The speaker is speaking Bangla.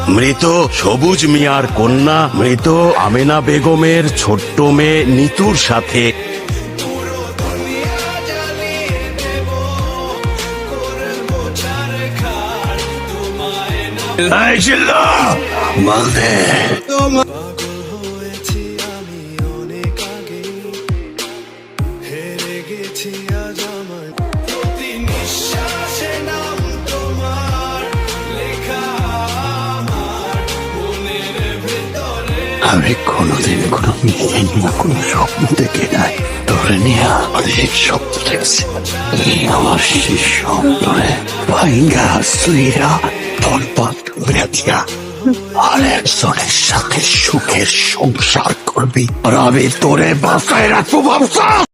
মৃত সবুজ মিয়ার কন্যা মৃত আমেনা বেগমের ছোট্ট মেয়ে নিতুর সাথে বলতে আমি কোনোদিন কোনো মেয়ে নিয়ে কোনো স্বপ্ন দেখে নাই। তোরে নিয়ে অনেক স্বপ্ন দেখছি। আমার সেই স্বপ্নে ভাইঙ্গা সুইরা বরবাদ করে দিয়া আরেকজনের সাথে সুখের সংসার করবি। আর আমি তোরে বাঁচায় রাখবো বাবসা।